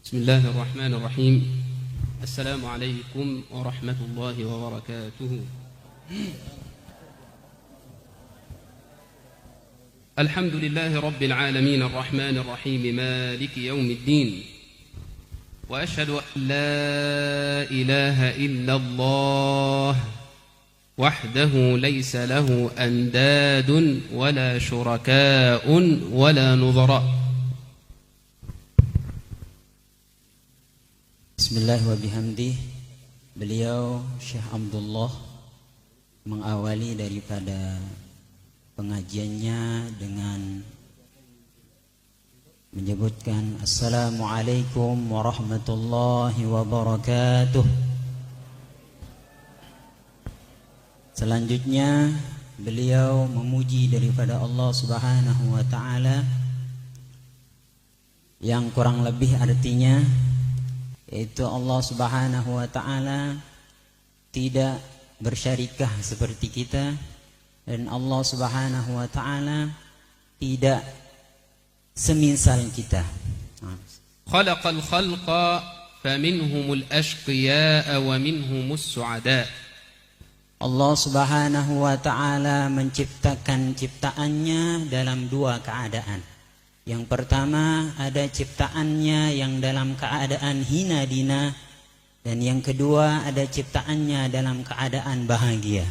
بسم الله الرحمن الرحيم. السلام عليكم ورحمة الله وبركاته. الحمد لله رب العالمين الرحمن الرحيم مالك يوم الدين، وأشهد أن لا إله إلا الله وحده ليس له أنداد ولا شركاء ولا نظراء. Bismillah wa bihamdih. Beliau Syekh Abdullah mengawali daripada pengajiannya dengan menyebutkan Assalamualaikum warahmatullahi wabarakatuh. Selanjutnya beliau memuji daripada Allah Subhanahu wa ta'ala, yang kurang lebih artinya yaitu Allah Subhanahu wa ta'ala tidak bersyarikah seperti kita, dan Allah Subhanahu wa ta'ala tidak semisal kita. Khalaqal khalqa faminhumul ashqiyaa wa minhumus su'adaa. Allah Subhanahu wa ta'ala menciptakan ciptaannya dalam dua keadaan. Yang pertama ada ciptaannya yang dalam keadaan hina dina, dan yang kedua ada ciptaannya dalam keadaan bahagia.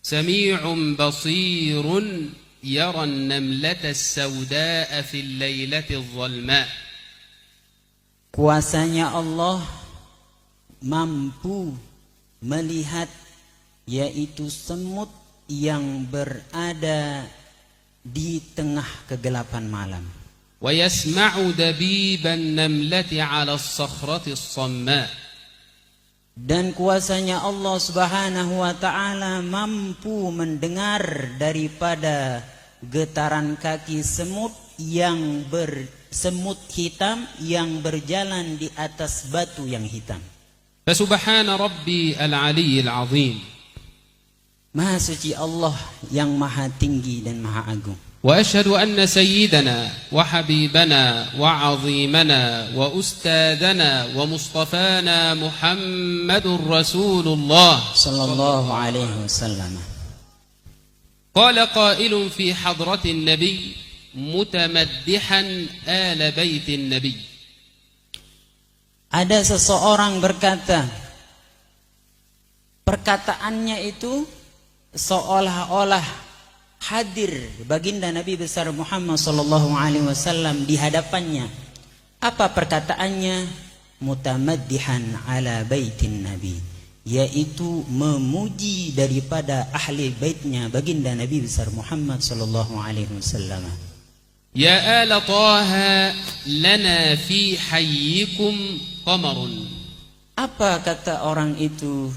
Sami'un basirun yara an-namlata as-sawda'a fil lailati adh-dhalma. Kuasanya Allah mampu melihat yaitu semut yang berada di tengah kegelapan malam. Wa yasma'u dabiban namlati 'ala as-sakhrati as-samma. Dan kuasanya Allah Subhanahu wa ta'ala mampu mendengar daripada getaran kaki semut yang bersemut hitam yang berjalan di atas batu yang hitam. Fa subhana rabbi al-'aliyyil 'azim. Maha suci Allah yang maha tinggi dan maha agung. Wa asyhadu anna sayyidana wa habibana wa 'azimana wa ustadana wa mustafana Muhammadur Rasulullah sallallahu alaihi wasallam. Qala qailun fi hadratin nabiy mutamaddihan ala baitin nabiy. Ada seseorang berkata, perkataannya itu seolah-olah hadir baginda Nabi besar Muhammad sallallahu alaihi wasallam di hadapannya. Apa perkataannya? Mutamaddihan ala baitin Nabi, yaitu memuji daripada ahli baitnya baginda Nabi besar Muhammad sallallahu alaihi wasallam. Ya ala Taha lana fi hayyikum qamarun. Apa kata orang itu?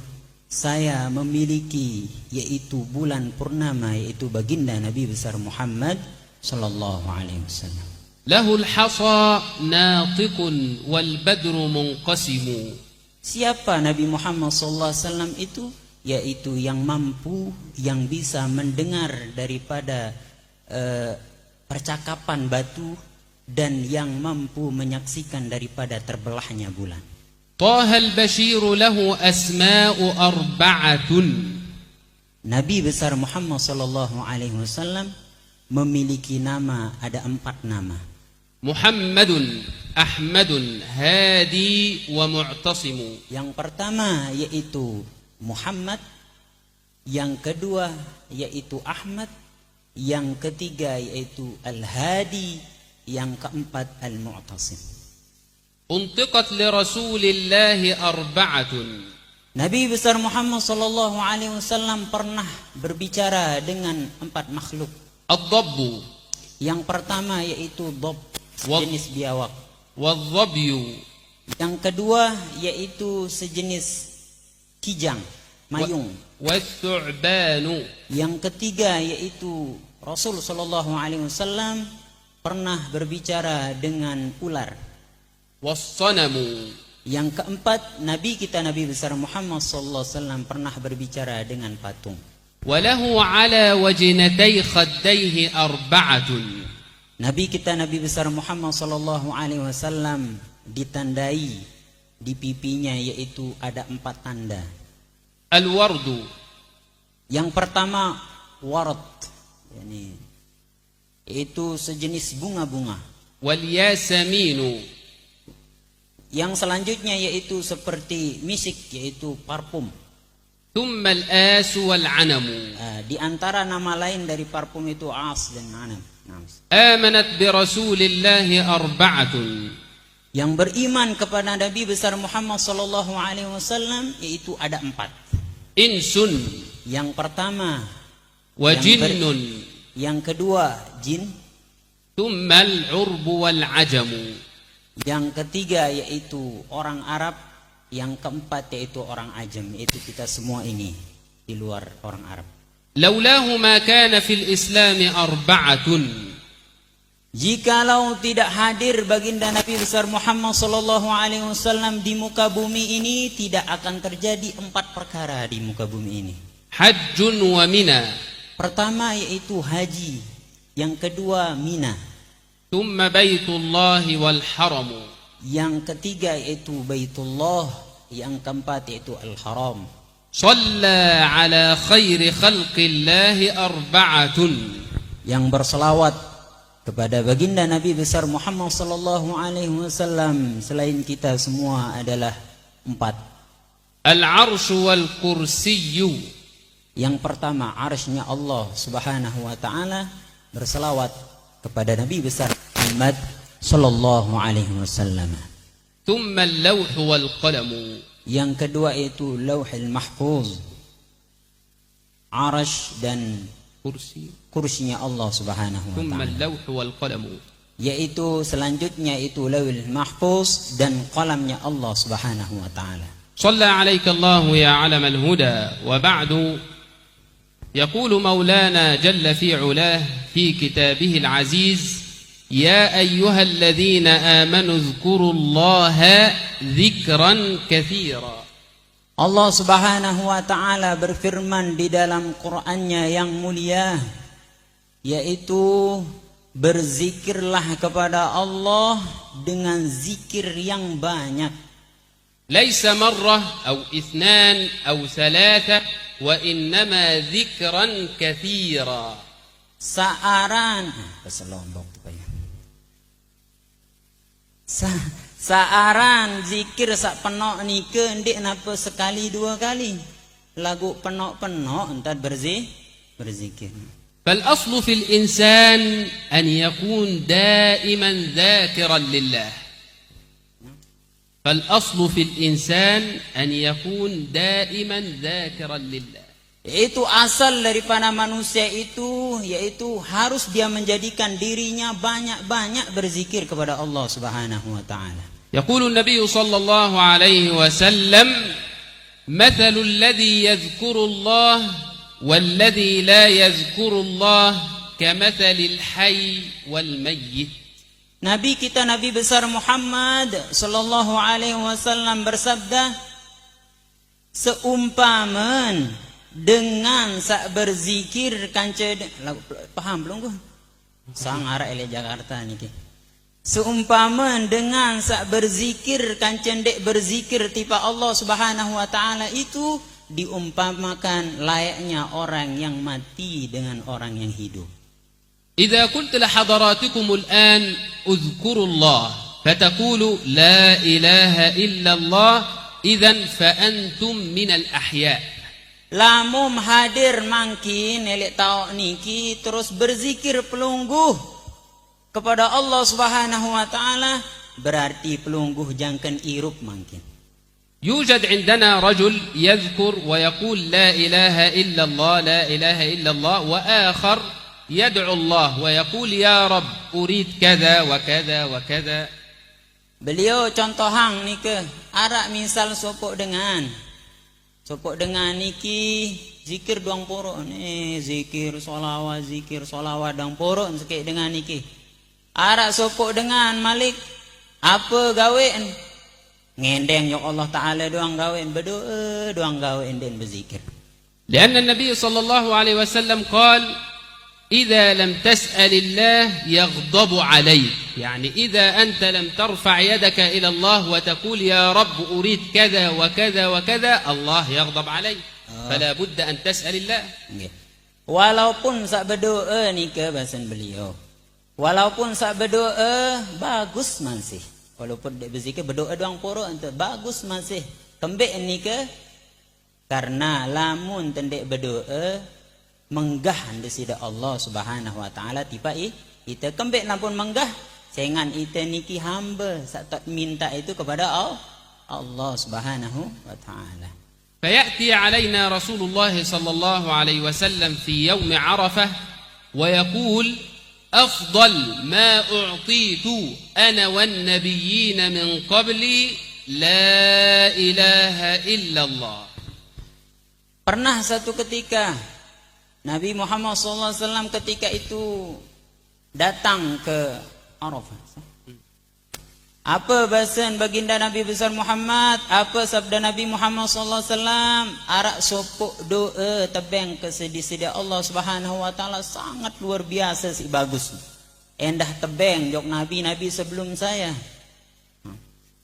Saya memiliki yaitu bulan purnama, yaitu baginda Nabi besar Muhammad sallallahu alaihi wasallam. Lahul hasa natiqun wal badru munqasimu. Siapa Nabi Muhammad sallallahu alaihi wasallam itu? Yaitu yang mampu, yang bisa mendengar daripada percakapan batu, dan yang mampu menyaksikan daripada terbelahnya bulan. Taha al-Bashir lahu asma'u arba'atun. Nabi besar Muhammad sallallahu alaihi wasallam memiliki nama, ada 4 nama. Muhammadun, Ahmadun, Hadi wa Mu'tasimu. Yang pertama yaitu Muhammad, yang kedua yaitu Ahmad, yang ketiga yaitu Al-Hadi, yang keempat Al-Mu'tasim. Untiqat li Rasulillahi arba'atun. Nabi besar Muhammad sallallahu alaihi wasallam pernah berbicara dengan 4 makhluk. Ad-dabbu. Yang pertama yaitu dhab, jenis biawak. Wadh-dhabyu. Yang kedua yaitu sejenis kijang, mayung. Wath-thu'banu. Yang ketiga yaitu Rasul sallallahu alaihi wasallam pernah berbicara dengan ular. Was-sanamu. Yang keempat, Nabi kita Nabi besar Muhammad sallallahu alaihi wasallam pernah berbicara dengan patung. Walahu ala wajnatay khaddayhi arba'atun. Nabi kita Nabi besar Muhammad sallallahu alaihi wasallam ditandai di pipinya yaitu ada 4 tanda. الورد. Yang pertama warad, yaitu sejenis bunga-bunga. والياسمين. Yang selanjutnya yaitu seperti misik, yaitu parfum. ثم الآس والعنم. Di antara nama lain dari parfum itu as dan anam. آمنت برسول الله 4. Yang beriman kepada Nabi besar Muhammad sallallahu alaihi wasallam yaitu ada 4. إنس Yang pertama وجن yang kedua jin, ثم العرب والعجم. yang ketiga yaitu orang Arab, yang keempat yaitu orang Ajam, yaitu kita semua ini di luar orang Arab. لولاه ما كان في الإسلام 4. Jikalau tidak hadir baginda Nabi besar Muhammad sallallahu alaihi wasallam di muka bumi ini, tidak akan terjadi 4 perkara di muka bumi ini. حج ومنى. Pertama yaitu haji, yang kedua Mina, ثم بيت الله والحرم. yang ketiga yaitu Baitullah, yang keempat yaitu Al-Haram. صلى على خير خلق الله 4. Yang berselawat kepada baginda Nabi besar Muhammad sallallahu alaihi wasallam selain kita semua adalah 4. العرش والكرسي. Yang pertama arsy-Nya Allah Subhanahu wa taala berselawat kepada Nabi besar Muhammad sallallahu alaihi wasallam. ثم اللوح والقلم. Yang kedua itu Lauhul Mahfuz, arsy dan kursinya Allah Subhanahu wa ثم taala. اللوح والقلم. Yaitu selanjutnya itu Lauhul Mahfuz dan qalamnya Allah Subhanahu wa taala. صلى عليك الله يا علم الهدى. وبعد، يقول مولانا جل في علاه في كتابه العزيز: يا أيها الذين آمنوا اذكروا الله ذكرا كثيرا. Allah Subhanahu wa taala berfirman di dalam Qur'annya yang mulia, yaitu berzikirlah kepada Allah dengan zikir yang banyak. ليس مرة أو 2 أو 3، وإنما ذكرا كثيرا. Saaran zikir sak penok nike ndik napa sekali 2 kali. Lagu penok-penok entar berzikir. فالأصل في الإنسان أن يكون دائما ذاكرا لله. فالأصل في الإنسان أن يكون دائما ذاكرا لله. Itu asal daripada manusia itu, yaitu harus dia menjadikan dirinya banyak-banyak berzikir kepada Allah Subhanahu wa taala. يقول النبي صلى الله عليه وسلم: مثل الذي يذكر الله والذي لا يذكر الله كمثل الحي والميت. Nabi kita Nabi besar Muhammad sallallahu alaihi wasallam bersabda, seumpaman dengan sak berzikir kanca, paham belum gua? Sang arah ele Jakarta niki. Seumpaman dengan sak berzikir kanca dek berzikir tipa Allah Subhanahu wa taala itu diumpamakan layaknya orang yang mati dengan orang yang hidup. إذا قلت لحضراتكم الآن اذكروا الله فتقولوا لا إله إلا الله، إذن فأنتم من الأحياء. Lamun hadir mangkin elek tahu niki terus berzikir pelungguh kepada Allah Subhanahu wa taala, berarti pelungguh jangken irup mangkin. يوجد عندنا رجل يذكر ويقول لا إله إلا الله لا إله إلا الله، وآخر يدعو الله ويقول يا رب أريد كذا وكذا وكذا. Beliau contoh hang nike, arak misal sopok dengan niki zikir doang poro nih, zikir solawat doang poro sekek dengan niki. Arak sopok dengan Malik apa gawean? Ngendeng ya Allah taala doang gawean, berdoa doang gawean dan berzikir. لأن النبي صلى الله عليه وسلم قال: إذا لم تسأل الله يغضب عليك. يعني إذا أنت لم ترفع يدك إلى الله وتقول يا رب أريد كذا وكذا وكذا الله يغضب عليك. فلا بد أن تسأل الله. Walaupun sak berdoa ni ke bahasan beliau. Walaupun sak berdoa bagus masih. Walaupun dia berzikir berdoa doang poro ente bagus masih. Kembek ni ke karena lamun tendek berdoa menggah anda sida Allah Subhanahu wa taala tiba kita kembek lampun menggah jangan kita niki hamba sak tak minta itu kepada Allah Subhanahu wa taala. فيأتي علينا رسول الله صلى الله عليه وسلم في يوم عرفة ويقول أفضل ما أعطيت أنا والنبيين من قبلي لا إله إلا الله. Pernah satu ketika Nabi Muhammad SAW ketika itu datang ke Arafah. Apa bahasan baginda Nabi besar Muhammad? Apa sabda Nabi Muhammad SAW? Arak sopok doa tebeng ke sedi-sedi Allah Subhanahu wa taala sangat luar biasa sih bagus. Endah tebeng jok Nabi sebelum saya.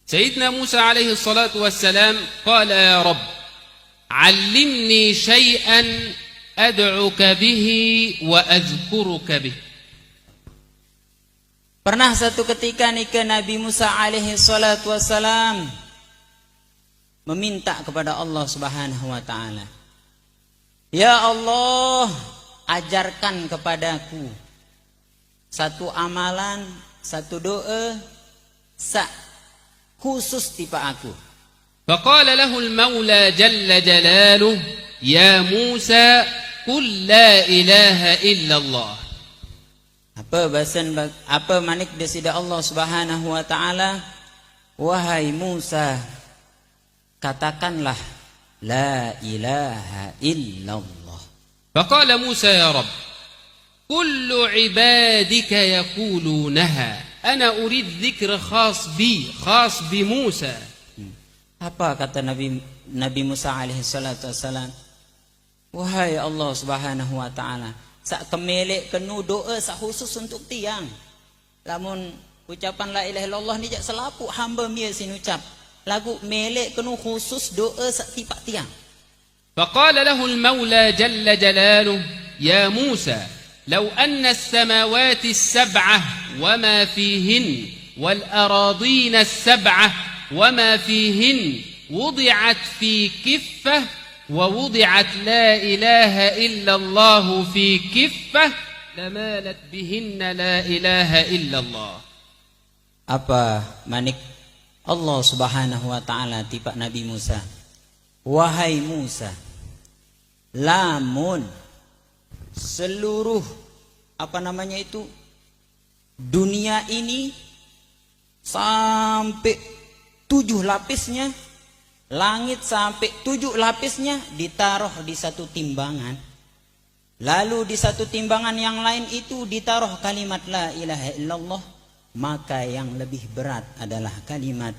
Sayyidina Musa alaihi salatu wassalam qala ya Rabb allimni syai'an ad'uka bihi wa azkuruka bihi. Pernah satu ketika nikah Nabi Musa alaihi salatu wassalam meminta kepada Allah Subhanahu wa taala, ya Allah, ajarkan kepadaku satu amalan, satu doa khusus tipe aku. Faqala lahu al-Maula jalla jalaluhu ya Musa qul la ilaha illallah. Apa manik desida Allah Subhanahu wa taala, wahai Musa, katakanlah la ilaha illallah. Faqala Musa ya Rabb kullu ibadika yaqulunaha ana urid dzikr khas bi Musa. Apa kata Nabi Musa alaihi salatu wassalam, wahai Allah Subhanahu wa taala, sak kemelek kenu doa sak khusus untuk tiang. Lamun ucapan la ilaha illallah ni jak selapu hamba mia sin ucap. Lagu melek kenu khusus doa sak tipak tiang. Faqala lahu al-Maula jalla jalaluhu ya Musa law anna as-samawati as-sab'ah wama fihin wal aradina as-sab'ah وما فيهن وضعت في كفة ووضعت لا إله إلا الله في كفة لمالت بهن لا إله إلا الله. Apa manik Allah Subhanahu wa taala tiba Nabi Musa, wahai Musa, lamun seluruh dunia ini sampai 7 lapisnya, langit sampai 7 lapisnya ditaruh di satu timbangan. Lalu di satu timbangan yang lain itu ditaruh kalimat la ilaha illallah, maka yang lebih berat adalah kalimat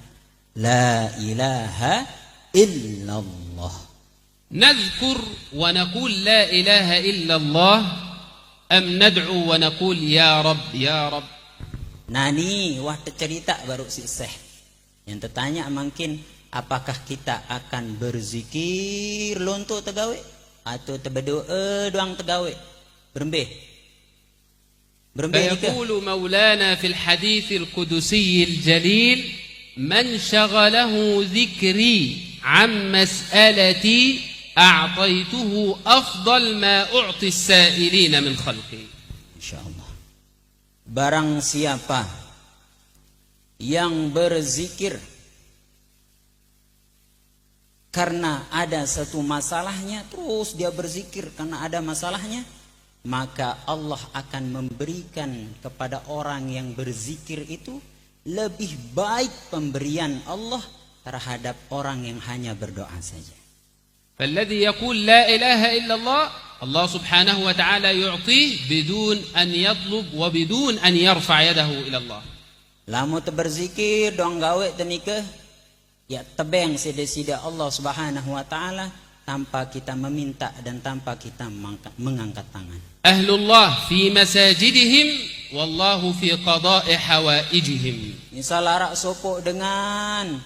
la ilaha illallah. Nadhkur wa naqul la ilaha illallah am nad'u wa naqul ya Rabb ya Rabb. Nani wah cerita baru si Syekh. Yang tertanya mungkin apakah kita akan berzikir lonto tegawe atau berdoa doang tegawe berembeh يقول مولانا في الحديث القدسي الجليل من شغله ذكري عن مسألتي أعطيته أفضل ما أعطي السائلين من خلقي. Insyaallah. Barang siapa yang berzikir karena ada satu masalahnya, terus dia berzikir karena ada masalahnya, maka Allah akan memberikan kepada orang yang berzikir itu lebih baik pemberian Allah terhadap orang yang hanya berdoa saja. فالذي يقول لا إله إلا الله الله سبحانه وتعالى يعطيه بدون أن يطلب وبدون أن يرفع يده إلى الله. Lamu berzikir dong gawe tenika ya tebeng sida-sida Allah Subhanahu wa taala tanpa kita meminta dan tanpa kita mengangkat tangan. Ahlullah fi masajidihim wallahu fi qada'i hawaijihim. Misal arak sopok dengan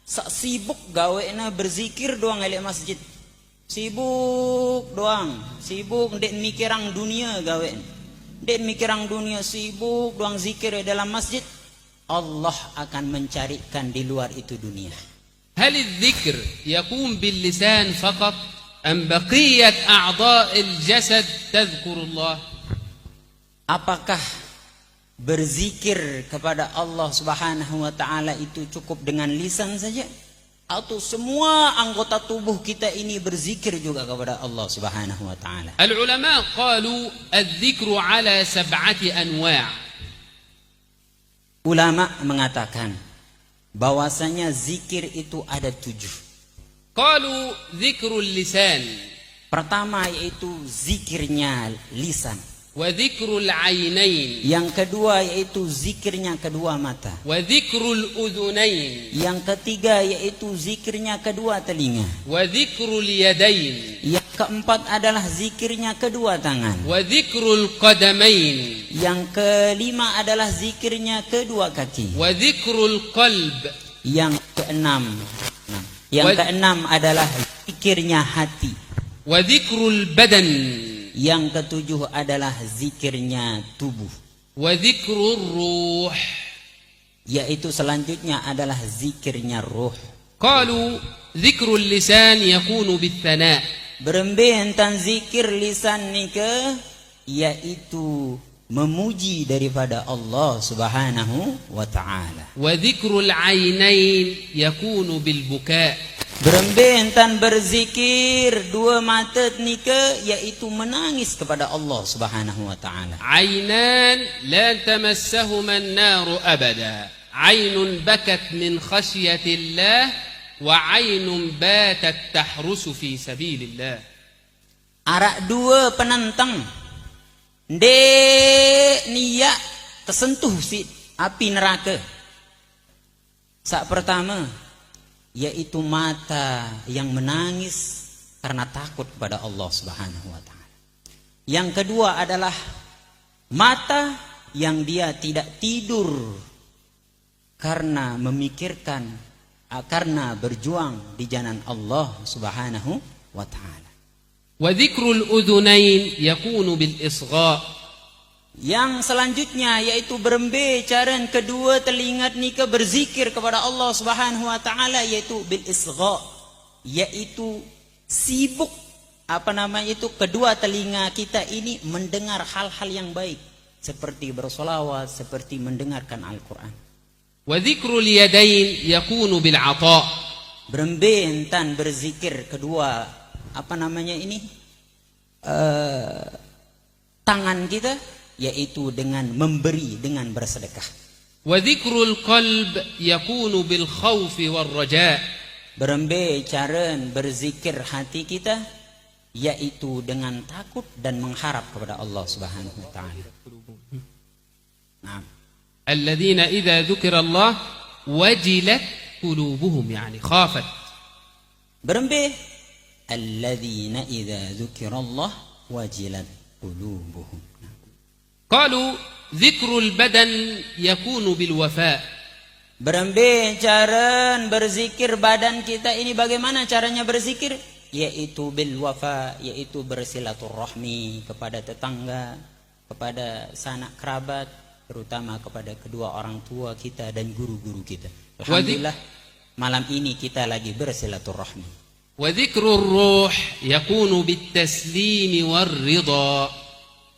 sak sibuk gawena berzikir doang elek masjid. Sibuk doang, sibuk ndek mikirang dunia gawen. Ndek mikirang dunia, sibuk doang zikir dalam masjid. Allah akan mencarikan di luar itu dunia. هل الذكر يقوم باللسان فقط أم بقية أعضاء الجسد تذكر الله؟ Apakah berzikir kepada Allah Subhanahu wa taala itu cukup dengan lisan saja, atau semua anggota tubuh kita ini berzikir juga kepada Allah Subhanahu wa taala? العلماء قالوا الذكر على 7 أنواع. Ulama mengatakan bahwasanya zikir itu ada 7. قالوا ذكر اللسان Pertama yaitu zikirnya lisan. وذكر العينين Yang kedua yaitu zikirnya kedua mata. وذكر الأذنين Yang ketiga yaitu zikirnya kedua telinga. وذكر اليدين Yang keempat adalah zikirnya kedua tangan. وذكر القدمين Yang kelima adalah zikirnya kedua kaki. وذكر القلب Yang keenam adalah zikirnya hati. وذكر البدن Yang ketujuh adalah zikirnya tubuh. وذكر الروح. Yaitu selanjutnya adalah zikirnya ruh. قالوا ذكر اللسان يكون بالثناء. Berembe tentang zikir lisan nika yaitu memuji daripada Allah Subhanahu wa taala. وذكر العينين يكون بالبكاء. Berembe tentang berzikir dua mata nika yaitu menangis kepada Allah Subhanahu wa taala. عينان لا تمسهما النار أبدا. عين بكت من خشية الله وعين باتت تحرس في سبيل الله. Arak dua penentang ndek niat tersentuh si api neraka. Sak pertama yaitu mata yang menangis karena takut kepada Allah Subhanahu wa taala. Yang kedua adalah mata yang dia tidak tidur karena memikirkan, karena berjuang di jalan Allah Subhanahu wa taala. وذكر الأذنين يكون بالإصغاء. Yang selanjutnya yaitu berembe caran kedua telinga nika berzikir kepada Allah Subhanahu wa taala yaitu bil isgha, yaitu sibuk itu kedua telinga kita ini mendengar hal-hal yang baik seperti bersolawat, seperti mendengarkan Al-Qur'an. وذكر اليدين يكون بالعطاء. Berembe entan berzikir kedua tangan kita yaitu dengan memberi, dengan bersedekah. وذكر القلب يكون بالخوف والرجاء. Berembe caran berzikir hati kita yaitu dengan takut dan mengharap kepada Allah Subhanahu wa taala. Nah, الذين إذا ذكر الله وجلت قلوبهم يعني خافت. Berembe alladzina idza dzukirallah wajilat qulubuhum. قالوا ذكر البدن يكون بالوفاء. Berembe caran berzikir badan kita ini bagaimana caranya berzikir? Yaitu bil wafa, yaitu bersilaturahmi kepada tetangga, kepada sanak kerabat, terutama kepada kedua orang tua kita dan guru-guru kita. Alhamdulillah malam ini kita lagi bersilaturahmi. وذكر الروح يكون بالتسليم والرضا.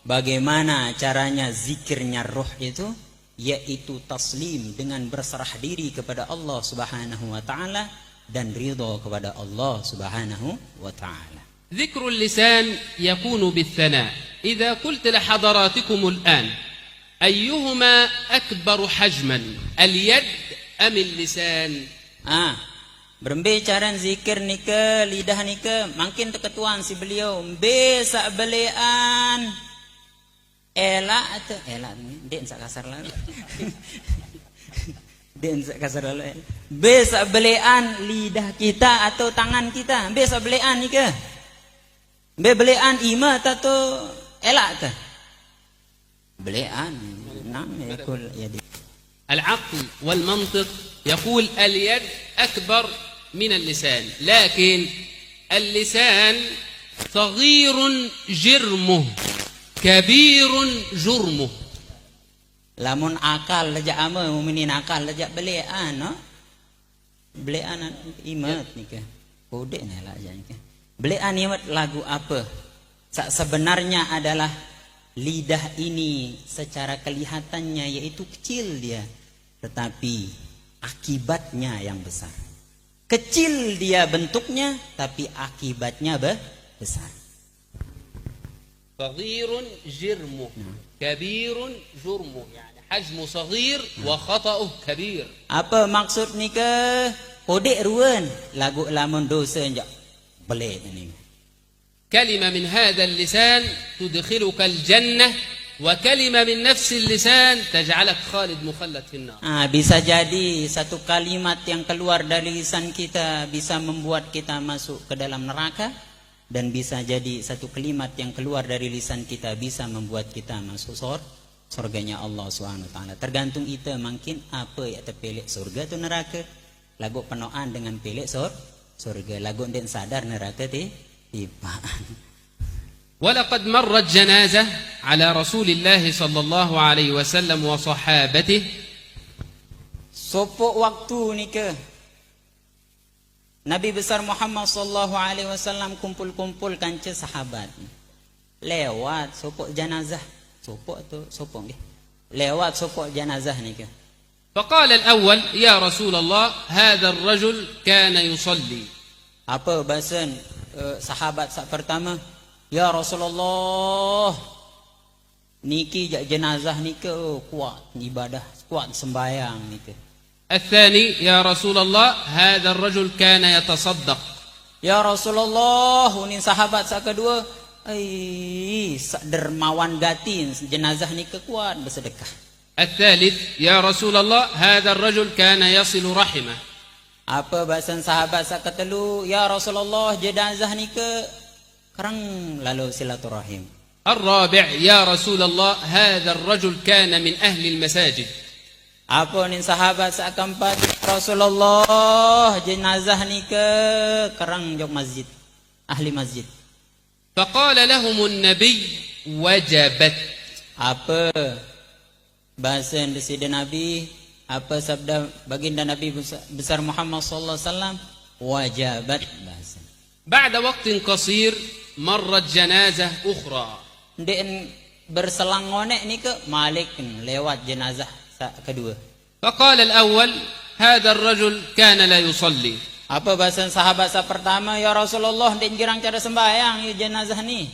Bagaimana caranya zikirnya ruh itu? Yaitu taslim, dengan berserah diri kepada Allah Subhanahu wa taala dan ridha kepada Allah Subhanahu wa taala. ذكر اللسان يكون بالثناء. إذا قلت لحضراتكم الآن أيهما أكبر حجما اليد أم اللسان؟ Berembe caran zikir nika lidah nika makin teketuan si beliau besak belean elak atau elak ni den sak kasar lalu den sak kasar lalu Besa belean lidah kita atau tangan kita. Besa belean ni ke? Be belean ima atau elak ke? Belean. Nam yakul yadi. العقل والمنطق يقول اليد أكبر من اللسان، لكن اللسان صغير جرمه كبير جرمه. Lamun akal lejak ama muminin akal lejak belean no. Belean imat ni ke? Kodek ni lah aja ni ke. Belean imat lagu apa? Sebenarnya adalah lidah ini secara kelihatannya yaitu kecil dia, tetapi akibatnya yang besar. Kecil dia bentuknya, tapi akibatnya besar. صغير جرمه كبير جرمه، يعني حجمه صغير وخطأه كبير. Apa maksud ni ke? Kodek ruan lagu lamun dosa njak belek ni. كلمة من هذا اللسان تدخلك الجنة، وكلمة من نفس اللسان تجعلك خالد مخلد في النار. Bisa jadi satu kalimat yang keluar dari lisan kita bisa membuat kita masuk ke dalam neraka, dan bisa jadi satu kalimat yang keluar dari lisan kita bisa membuat kita masuk surganya Allah Subhanahu wa taala. Tergantung kita mungkin apa yang terpilih surga atau neraka. Lagu penoan dengan pilih surga, lagu den sadar neraka tiba. ولقد مرت جنازة على رسول الله صلى الله عليه وسلم وصحابته. Sopok waktu ni ke Nabi besar Muhammad sallallahu alaihi wasallam kumpul-kumpul kanca sahabat. Lewat sopok jenazah. Sopok tu sopok nggih. Lewat sopok jenazah ni ke. فقال الأول يا رسول الله هذا الرجل كان يصلي. Apa bahasa sahabat sak pertama? Ya Rasulullah, niki jenazah niki kuat ibadah, kuat sembahyang niki. الثاني يا رسول الله هذا الرجل كان يتصدق. Ya Rasulullah, ini sahabat sak kedua, dermawan gatin jenazah niki kuat bersedekah. الثالث يا رسول الله هذا الرجل كان يصل رحمه. Apa bahasa sahabat sak ketelu? Ya Rasulullah, jenazah niki kerang lalu silaturahim. الرابع يا رسول الله هذا الرجل كان من أهل المساجد. Apa ni sahabat sak keempat? Rasulullah, jenazah ni ke kerang jok masjid, ahli masjid. فقال لهم النبي وجبت. Apa bahasa Sayyidina Nabi? Apa sabda baginda Nabi besar Muhammad sallallahu alaihi wasallam? Wajabat bahasa. بعد وقت قصير مرت جنازة أخرى. Den berselang ngonek ni ke Malik lewat jenazah kedua. فقال الأول هذا الرجل كان لا يصلي. Apa bahasa sahabat sa pertama? Ya Rasulullah, den girang cara sembahyang ya jenazah ni.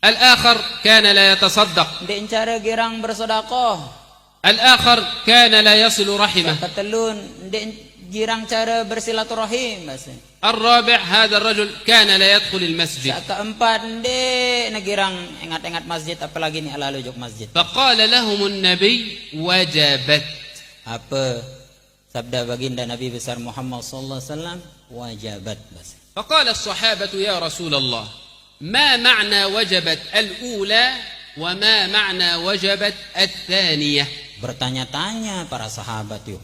الآخر كان لا يتصدق. Den cara girang bersedekah. الآخر كان لا يصل رحمه. Ketelun den girang cara bersilaturahim bahasa. الرابع هذا الرجل كان لا يدخل المسجد. Keempat dek negirang ingat-ingat masjid, apalagi ni ala jok masjid. فقال لهم النبي وجبت. Apa sabda baginda Nabi besar Muhammad sallallahu alaihi wasallam? Wajabat bahasa. فقال الصحابة يا رسول الله ما معنى وجبت الأولى وما معنى وجبت الثانية؟ Bertanya-tanya para sahabat yuk.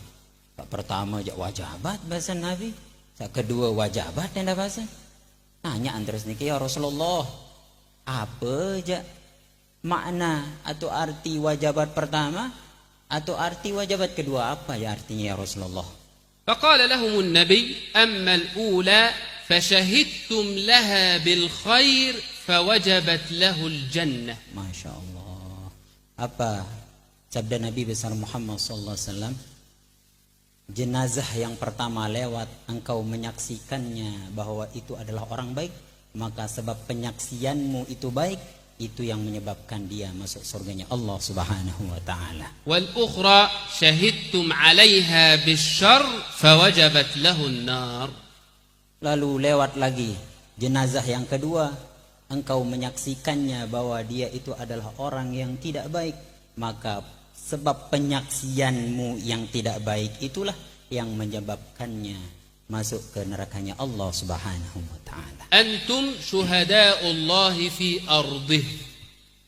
Pertama jak wajabat bahasa Nabi. Kedua wajabat yang dah bahasa. Tanya terus ni ya Rasulullah, apa je makna atau arti wajabat pertama atau arti wajabat kedua, apa ya artinya ya Rasulullah? فقال لهم النبي أما الأولى فشهدتم لها بالخير فوجبت له الجنة. Masya Allah. Apa sabda Nabi besar Muhammad sallallahu alaihi wasallam? Jenazah yang pertama lewat, engkau menyaksikannya bahwa itu adalah orang baik, maka sebab penyaksianmu itu baik, itu yang menyebabkan dia masuk surganya Allah Subhanahu wa taala. والأخرى شهدتم عليها بالشر فوجبت له النار. Lalu lewat lagi jenazah yang kedua, engkau menyaksikannya bahwa dia itu adalah orang yang tidak baik, maka sebab penyaksianmu yang tidak baik itulah yang menyebabkannya masuk ke nerakanya Allah Subhanahu wa taala. أنتم شهداء الله في أرضه.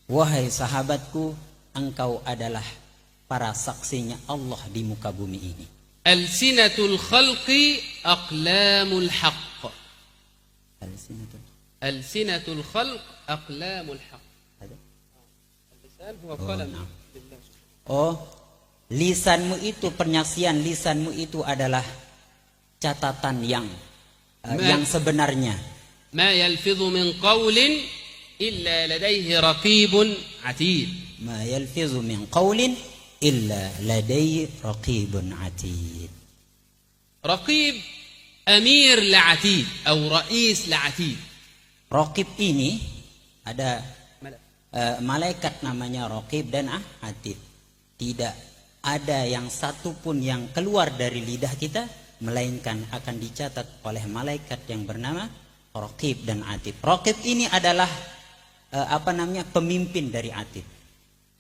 Wahai sahabatku, engkau adalah para saksinya Allah di muka bumi ini. ألسنة الخلق أقلام الحق. ألسنة الخلق أقلام الحق. اللسان هو قلم. Oh, lisanmu itu, penyaksian lisanmu itu adalah catatan yang sebenarnya. ما يلفظ من قول إلا لديه رقيب عتيد. ما يلفظ من قول إلا لديه رقيب عتيد. رقيب أمير لعتيد أو رئيس لعتيد. Raqib ini ada malaikat namanya Raqib dan Atid. Tidak ada yang satu pun yang keluar dari lidah kita melainkan akan dicatat oleh malaikat yang bernama Raqib dan Atid. Raqib ini adalah pemimpin dari Atid.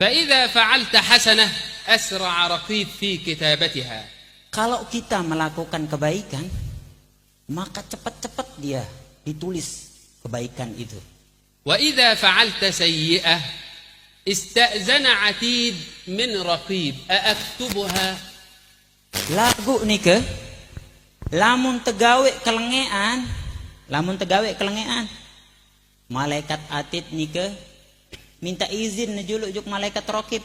فإذا فعلت حسنة أسرع رقيب في كتابتها. Kalau kita melakukan kebaikan, maka cepat-cepat dia ditulis kebaikan itu. وإذا فعلت سيئة استأذن عتيد من رقيب أأكتبها. Lagu nike, lamun tegawe kelengean, malaikat Atid nike minta izin juk malaikat Raqib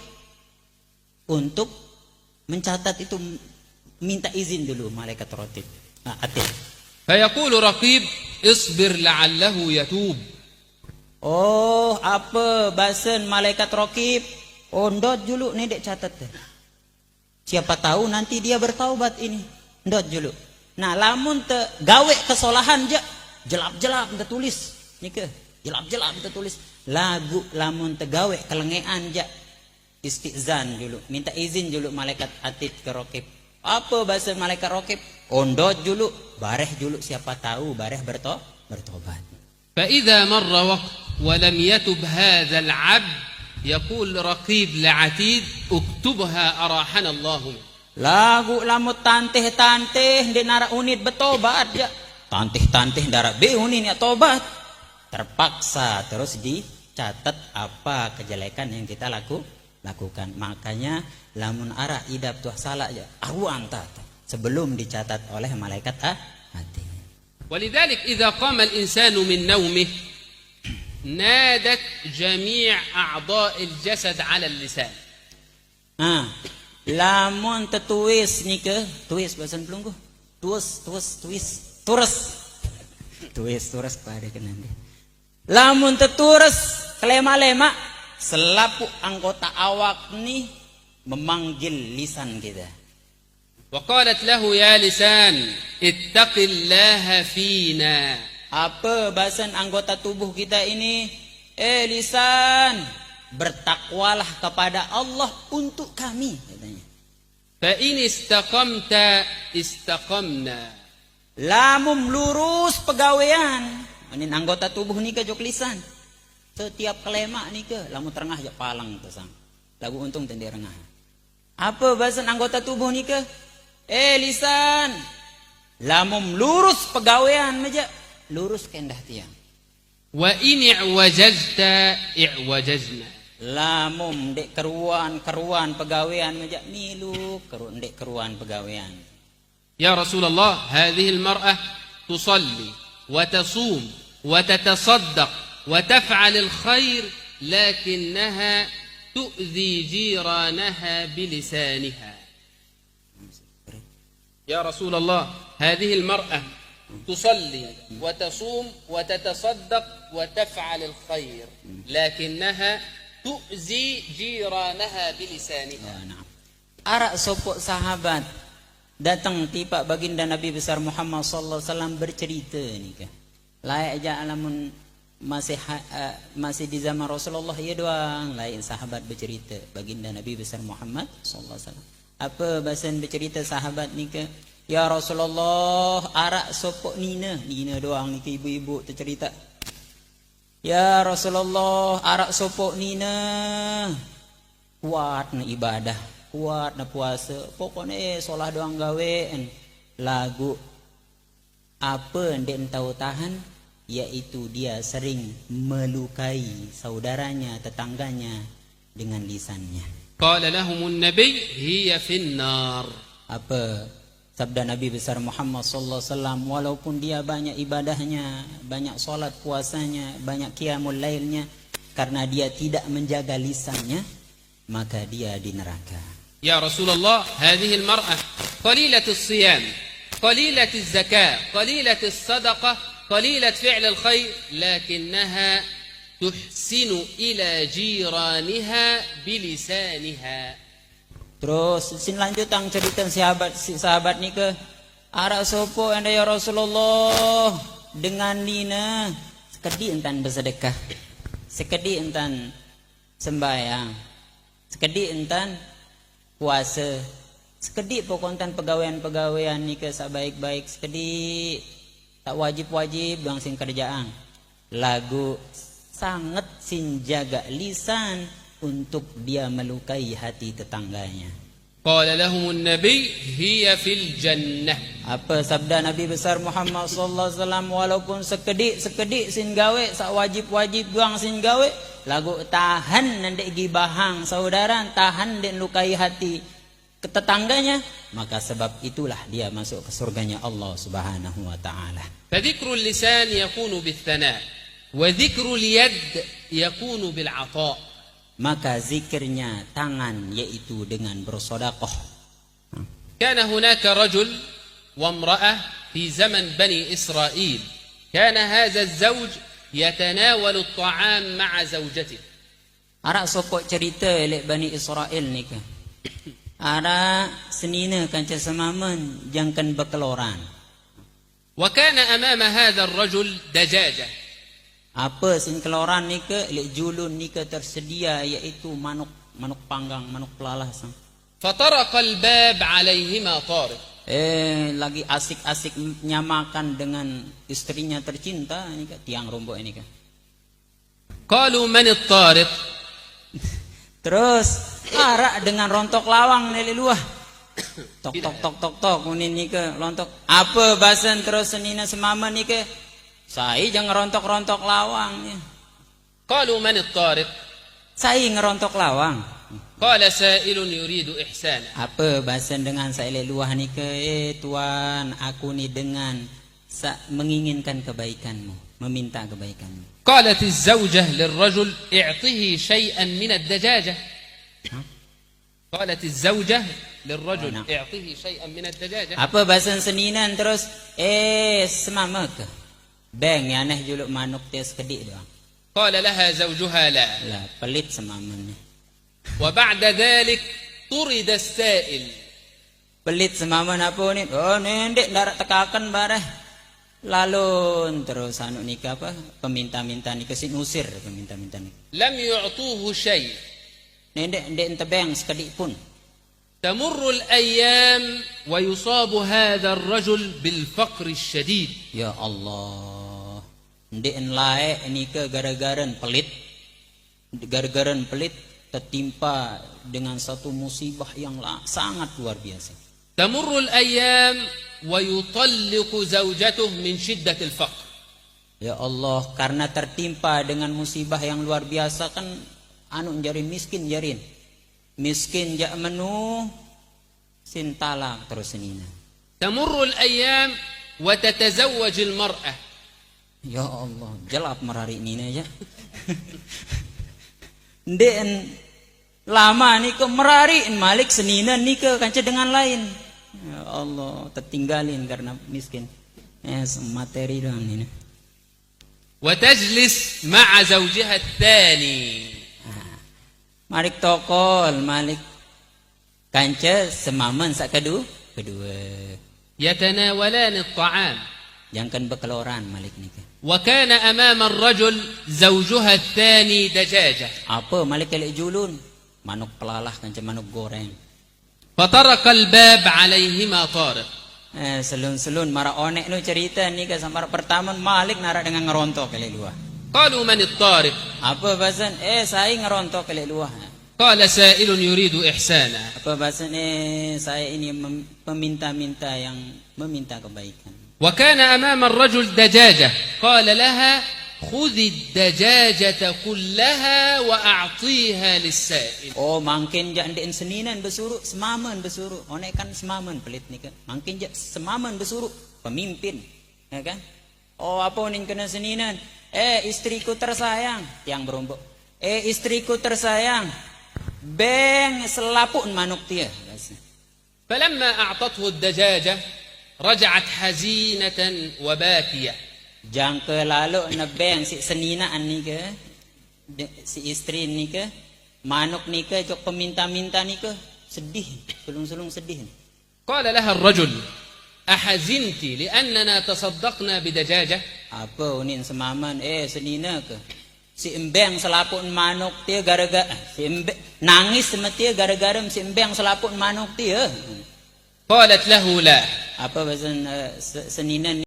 untuk mencatat itu, minta izin dulu malaikat Atid. فيقول رقيب اصبر لعله يتوب. Oh, apa bahasan malaikat Raqib? Oh, ndot dulu nih dek catat. Siapa tahu nanti dia bertaubat ini. Ndot dulu. Nah, lamun te gawe kesalahan je, jelap-jelap te tulis. Nike, jelap-jelap te tulis. Lagu lamun te gawe kelengean je, istizan dulu, minta izin dulu malaikat Atid ke Raqib. Apa bahasa malaikat Raqib? Ondot dulu, bareh dulu, siapa tahu bareh bertobat. فإذا مر وقت ولم يتب هذا العبد يقول رقيب لعتيد اكتبها أراحنا الله. Lagu lamut tanteh di nara unit bertobat ya. Tanteh nara be unit ya tobat. Terpaksa terus dicatat apa kejelekan yang kita lakukan. Makanya lamun arah idap tuh salah ya arwan tata sebelum dicatat oleh malaikat hati. ولذلك إذا قام الإنسان من نومه نادت جميع أعضاء الجسد على اللسان. Lamun tetuis nih ke tuis bahasa pelunggu tuis pada kenande. Lamun teturis kelema-lema selapu anggota awak nih memanggil lisan kita. وقالت له يا لسان اتق الله فينا. Apa bahasan anggota tubuh kita ini? Lisan, bertakwalah kepada Allah untuk kami, katanya. فإن استقمت استقمنا. Lamun lurus pegawaian, ini anggota tubuh nih ke jok lisan. Setiap kelema nih ke, lamun terengah ya palang kesang. Lagu untung tende rengah. Apa bahasan anggota tubuh nih ke? Lisan, lamun lurus pegawaian meja, lurus kendah tiang. وإن اعوججت اعوججنا. Lamun dek keruan pegawaian meja milu dek keruan pegawaian. يا رسول الله هذه المرأة تصلي وتصوم وتتصدق وتفعل الخير لكنها تؤذي جيرانها بلسانها. يا رسول الله هذه المرأة تصلي وتصوم وتتصدق وتفعل الخير لكنها تؤذي جيرانها بلسانها. Arak sopok sahabat datang tiba baginda Nabi besar Muhammad sallallahu alaihi wasallam bercerita nikah. Layak aja alamun masih di zaman Rasulullah ya doang, lain sahabat bercerita baginda Nabi besar Muhammad sallallahu alaihi wasallam. Apa bahasan bercerita sahabat nikah? Ya Rasulullah, arak sopok Nina doang nikah, ibu-ibu tercerita. Ya Rasulullah, arak sopok Nina kuat na ibadah, kuat na puasa pokoknya solah doang gawean lagu apa ndek tahu tahan yaitu dia sering melukai saudaranya tetangganya dengan lisannya. قال لهم النبي هي في النار. Apa sabda Nabi besar Muhammad sallallahu alaihi wasallam, walaupun dia banyak ibadahnya, banyak solat puasanya, banyak qiyamul lailnya, karena dia tidak menjaga lisannya, maka dia di neraka. يا رسول الله هذه المرأة قليلة الصيام قليلة الزكاة قليلة الصدقة قليلة فعل الخير لكنها تحسن إلى جيرانها بلسانها. Terus sin lanjutang cerita sahabat ni ke arak sopo anda ya Rasulullah dengan nina sekedi entan bersedekah, sekedi entan sembahyang, sekedi entan puasa, sekedi pokontan pegawaian ni ke sabaik-baik, sekedi tak wajib-wajib bang sin kerjaan. Lagu sangat sin jaga lisan untuk dia melukai hati tetangganya. قال لهم النبي هي في الجنة. Apa sabda Nabi besar Muhammad sallallahu alaihi wasallam, walaupun sekedik sin gawe sak wajib buang sin gawe lagu tahan ndek gibahang saudara, tahan ndek lukai hati ke tetangganya, maka sebab itulah dia masuk ke surganya Allah Subhanahu wa taala. فذكر اللسان يكون بالثناء وذكر اليد يكون بالعطاء. Maka zikirnya tangan yaitu dengan bersedekah. كان هناك رجل وامرأة في زمن بني إسرائيل كان هذا الزوج يتناول الطعام مع زوجته. Arak sopok cerita lek Bani Israel ni ke. Arak senina kanca semamen jangkan bekeloran. وكان أمام هذا الرجل دجاجة. Apa sin keloran ni ke lek julun ni ke tersedia yaitu manuk panggang, manuk pelalas. فطرق الباب عليهما طارق. Lagi asik-asik nyamakan dengan istrinya tercinta ini ke tiang rombok ini ke. قالوا من الطارق. Terus arak dengan rontok lawang nele luah. Tok ini ke lontok. Apa bahasan terus senina semama ni ke? Saya jangan rontok lawang. قالوا من الطارق. Saya ngerontok lawang. قال سائل يريد إحسانا. Apa bahasan dengan saya luah ni ke? Tuan, aku ni dengan menginginkan kebaikanmu, meminta kebaikanmu. قالت الزوجة للرجل اعطه شيئا من الدجاجة. قالت الزوجة للرجل اعطه شيئا من الدجاجة. Apa bahasan seninan terus semama ke? Beng ya neh juluk manuk tes kedik doang. قال لها زوجها لا. Lah pelit semaman. وبعد ذلك طرد السائل. Pelit semaman apa ni? Oh nendek darat tekakan bareh. Lalu terus anu nikah apa? Peminta-minta nikah sin usir peminta-minta nikah. لم يعطوه شيء. Nendek ente beng sekedik pun. تمر الأيام ويصاب هذا الرجل بالفقر الشديد. Ya Allah, ndek lae nikah gara-gara pelit, tertimpa dengan satu musibah yang sangat luar biasa. تمر الأيام ويطلق زوجته من شدة الفقر. Ya Allah, karena tertimpa dengan musibah yang luar biasa kan anu jari miskin jarin. Miskin jak menu sin talak terus senina. تمر الأيام وتتزوج المرأة. Ya Allah, jelap merari nina aja. Ndek lama ni ke merari malik senina ni ke kanca dengan lain. Ya Allah, tertinggalin karena miskin. Materi doang ini. وتجلس مع زوجها الثاني. Malik tokol, malik kanca semaman sak kedua. يتناولان الطعام. Jangan bekeloran malik nikah. وكان أمام الرجل زوجها الثاني دجاجة. Apa malik kelek julun? Manuk pelalah kanca manuk goreng. فطرق الباب عليهما طارق. Selun mara onek nu cerita nikah samar pertama malik narak dengan ngerontok kelek luah. قالوا من الطارق. Apa bahasan? Saya ngerontok kelek luah. قال سائل يريد إحسانا Apa bahasanya, saya ini peminta-minta yang meminta kebaikan. وكان أمام الرجل دجاجة قال لها خذ الدجاجة كلها وأعطيها للسائل. Oh, mungkin jak ndek seninan bersuruh, semaman bersuruh. Onek kan semaman pelit ni kan. Mungkin jak semaman bersuruh pemimpin, ya kan? Oh, apa nih kena seninan? Istriku tersayang, tiang berombok. Istriku tersayang, beng selapuk manuk dia. فلما أعطته الدجاجة رجعت حزينة وباكية. Jangka lalu nebeng si seninaan ni ke, si istri ni ke, manuk ni ke, jok peminta-minta ni ke, sedih, sulung-sulung sedih. قال لها الرجل أحزنت لأننا تصدقنا بدجاجة. Apa unin semaman, senina ke, si embeng selaput manuk dia gara-gara, si embeng nangis sama dia gara-gara si embeng selaput manuk dia. قالت له لا. Apa bahasa seninan